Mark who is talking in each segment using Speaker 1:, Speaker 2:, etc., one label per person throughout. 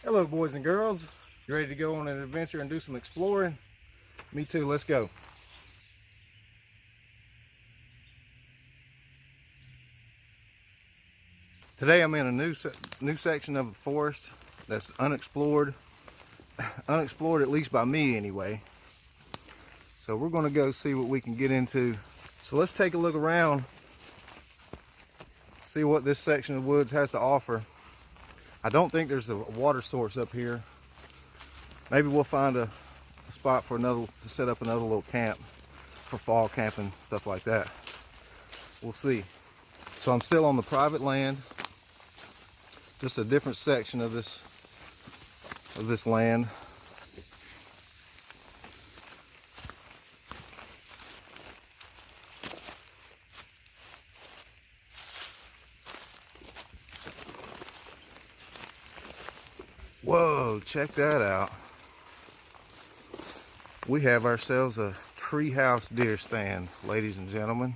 Speaker 1: Hello boys and girls, you ready to go on an adventure and do some exploring? Me too, let's go. Today I'm in a new section of the forest that's unexplored at least by me anyway. So we're going to go see what we can get into. So let's take a look around, see what this section of woods has to offer. I don't think there's a water source up here. Maybe we'll find a spot for to set up another little camp for fall camping, stuff like that. We'll see. So I'm still on the private land, just a different section of this land. Whoa, check that out. We have ourselves a treehouse deer stand, ladies and gentlemen.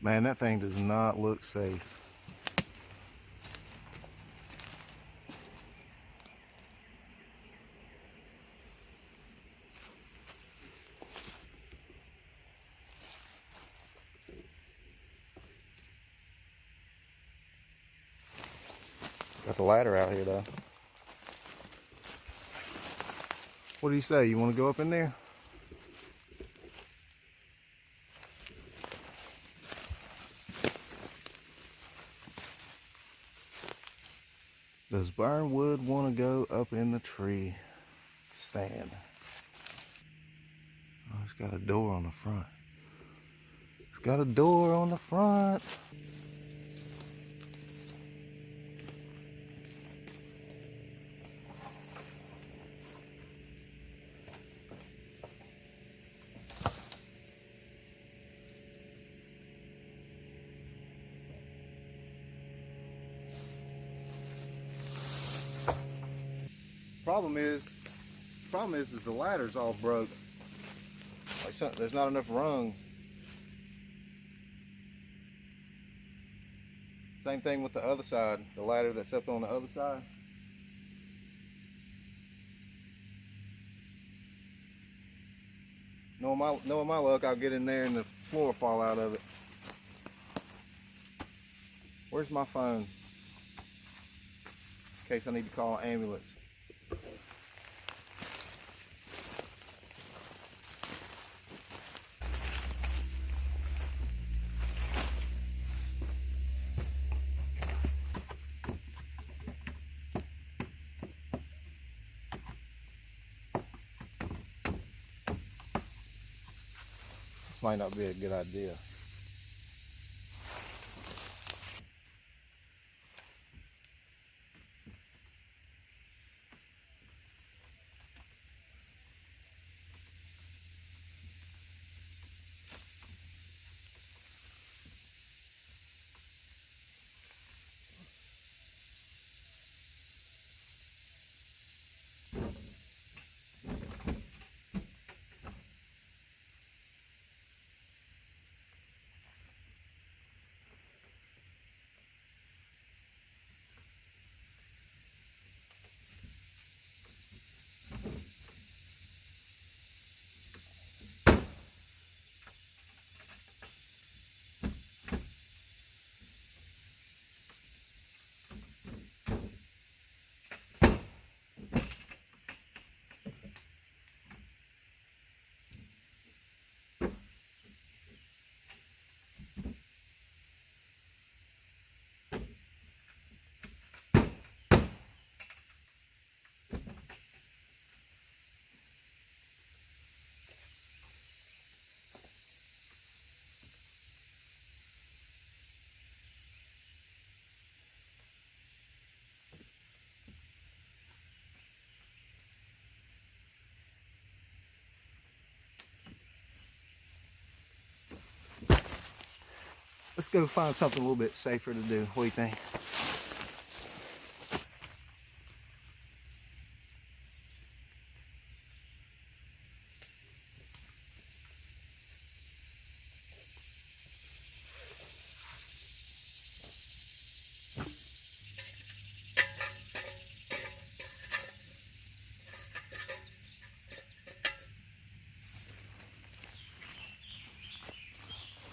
Speaker 1: Man, that thing does not look safe. Got the ladder out here though. What do you say? You want to go up in there? Does Burnwood want to go up in the tree stand? Oh, it's got a door on the front. It's got a door on the front. Problem is the ladder's all broke. There's not enough rungs. Same thing with the other side, the ladder that's up on the other side. Knowing my luck, I'll get in there and the floor will fall out of it. Where's my phone? In case I need to call an ambulance. This might not be a good idea. Let's go find something a little bit safer to do. What do you think?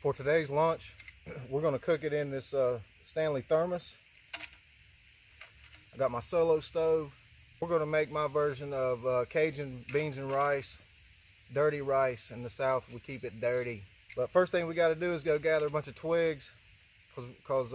Speaker 1: For today's lunch, we're going to cook it in this Stanley Thermos. I got my solo stove. We're going to make my version of Cajun beans and rice, dirty rice. In the South, we keep it dirty. But first thing we got to do is go gather a bunch of twigs, because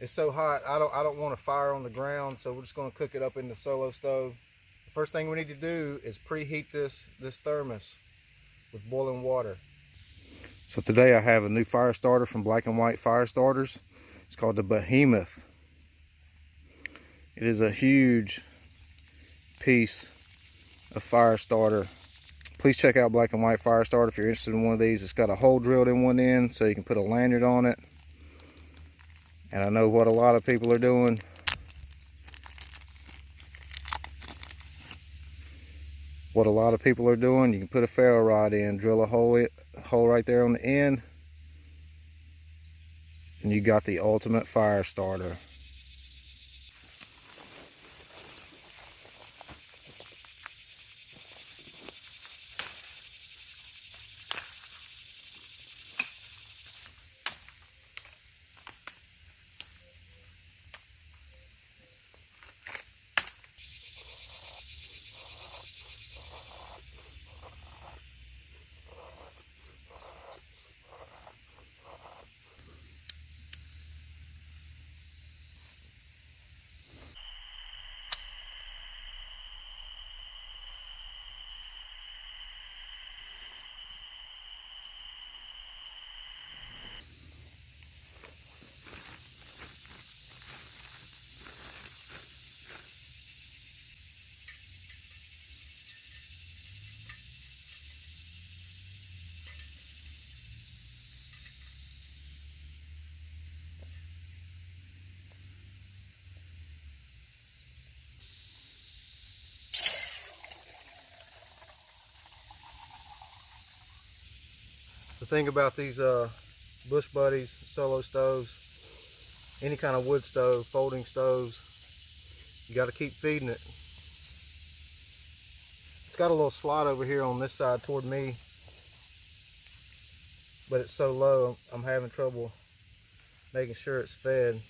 Speaker 1: it's so hot. I don't want a fire on the ground, so we're just going to cook it up in the solo stove. The first thing we need to do is preheat this thermos with boiling water. So today I have a new fire starter from Black and White Fire Starters. It's called the Behemoth. It is a huge piece of fire starter. Please check out Black and White Fire Starter if you're interested in one of these. It's got a hole drilled in one end so you can put a lanyard on it. And I know what a lot of people are doing. You can put a ferro rod in, drill a hole right there on the end, and you got the ultimate fire starter. The thing about these Bush Buddies solo stoves, any kind of wood stove, folding stoves, you got to keep feeding it. It's got a little slot over here on this side toward me, but it's so low I'm having trouble making sure it's fed.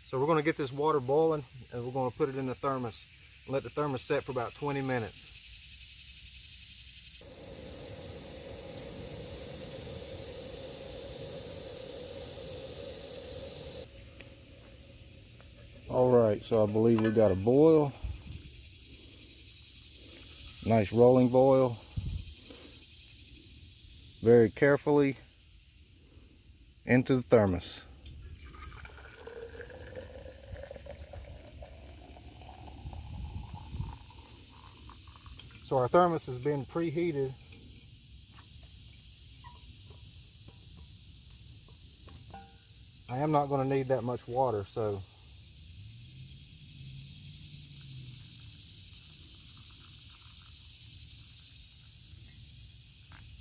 Speaker 1: So we're going to get this water boiling, and we're going to put it in the thermos and let the thermos set for about 20 minutes. Alright, so I believe we got a boil. Nice rolling boil. Very carefully into the thermos. So our thermos has been preheated. I am not going to need that much water, so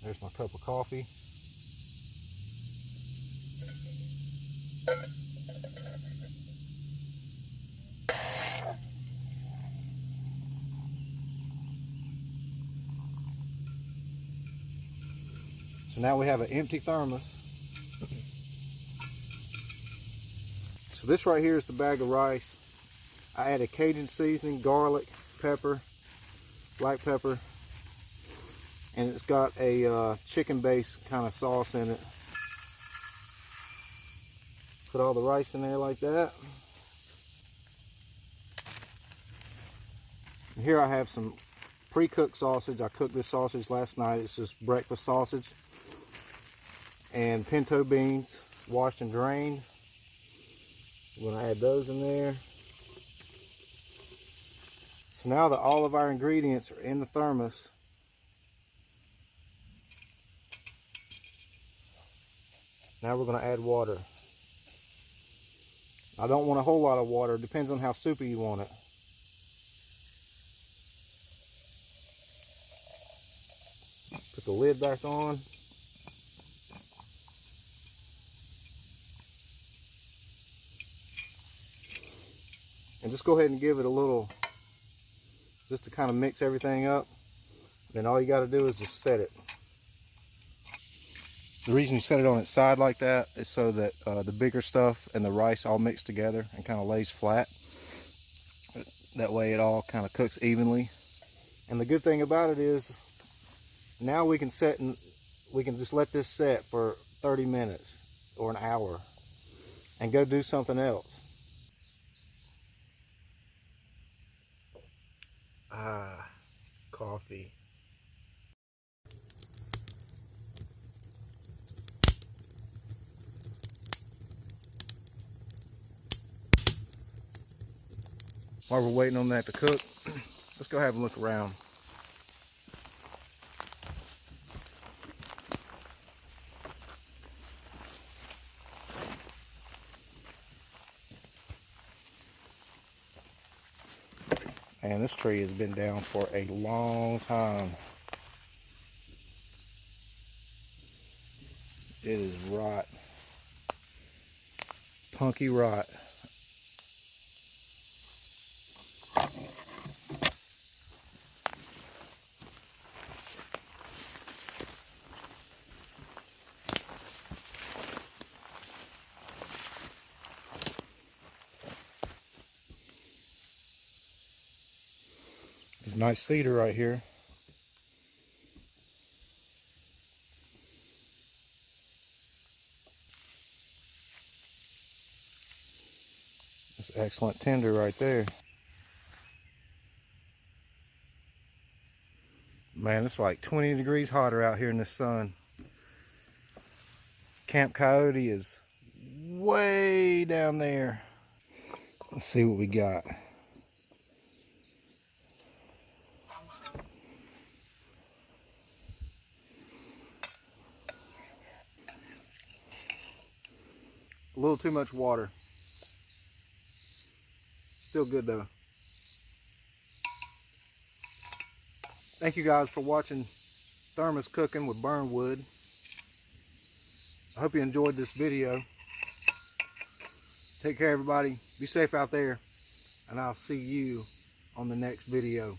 Speaker 1: there's my cup of coffee. So now we have an empty thermos. So this right here is the bag of rice. I added Cajun seasoning, garlic, pepper, black pepper, and it's got a chicken base kind of sauce in it. Put all the rice in there like that. And here I have some pre-cooked sausage. I cooked this sausage last night. It's just breakfast sausage. And pinto beans, washed and drained. I'm going to add those in there. So now that all of our ingredients are in the thermos, now we're going to add water. I don't want a whole lot of water. It depends on how soupy you want it. Put the lid back on. And just go ahead and give it a little, just to kind of mix everything up. Then all you got to do is just set it. The reason you set it on its side like that is so that the bigger stuff and the rice all mix together and kind of lays flat. That way it all kind of cooks evenly. And the good thing about it is now we can just let this set for 30 minutes or an hour and go do something else. Coffee. While we're waiting on that to cook, let's go have a look around. And this tree has been down for a long time. It is rot. Punky rot. There's a nice cedar right here. That's excellent tinder right there. Man, it's like 20 degrees hotter out here in the sun. Camp Coyote is way down there. Let's see what we got. A little too much water. Still good though. Thank you guys for watching Thermos Cooking with Burnwood. I hope you enjoyed this video. Take care everybody. Be safe out there. And I'll see you on the next video.